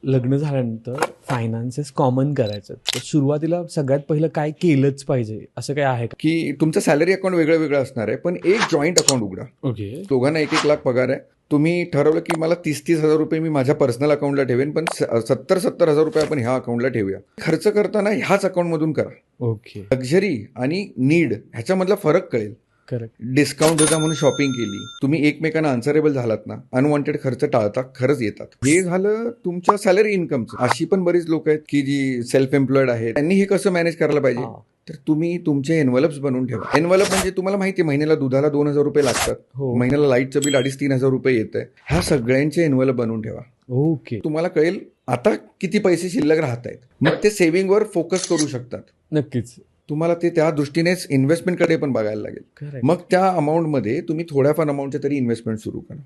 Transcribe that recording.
लग्न झाल्यानंतर finances common करायचं तर सुरुवातीला सगळ्यात पहिलं काय केलंच पाहिजे असं काय आहे का? की तुमचं सॅलरी अकाउंट वेगळं वेगळं असणार आहे, पण एक जॉईंट अकाउंट उघडा. ओके. दोघांना 1-1 लाख पगार आहे. तुम्ही ठरवलं की मला 30-30 हजार रुपये मी माझ्या पर्सनल अकाउंटला ठेवेन, पण 70-70 हजार रुपये आपण ह्या अकाउंटला ठेवूया. खर्च करताना ह्याच अकाउंटमधून करा. ओके. लक्झरी आणि नीड ह्याच्यामधला फरक कळेल. करेक्ट. डिस्काउंट होता म्हणून शॉपिंग केली, तुम्ही एकमेकांना आन्सरेबल झालात ना, अनवॉन्टेड खर्च टाळता, खरंच येतात. हे झालं तुमच्या सॅलरी इन्कमचं. अशी पण बरीच लोक आहेत की जी सेल्फ एम्प्लॉईड आहेत, त्यांनी हे कसं मॅनेज करायला पाहिजे. तर तुम्ही तुमचे एनव्हलप्स बनवून ठेवा. एनव्हलप म्हणजे तुम्हाला माहिती आहे महिन्याला दुधाला 2,000 रुपये लागतात, हो. महिन्याला लाईटचं बिल 2,500-3,000 रुपये येतं. ह्या सगळ्यांचे एनव्हलप बनवून ठेवा. ओके. तुम्हाला कळेल आता किती पैसे शिल्लक राहत आहेत. मग ते सेव्हिंगवर फोकस करू शकतात. नक्कीच. तुम्हाला ते त्या दृष्टीनेच इन्व्हेस्टमेंटकडे पण बघायला लागेल. करेक्ट. मग त्या अमाऊंटमध्ये तुम्ही थोड्याफार अमाऊंटच्या तरी इन्व्हेस्टमेंट सुरू करा.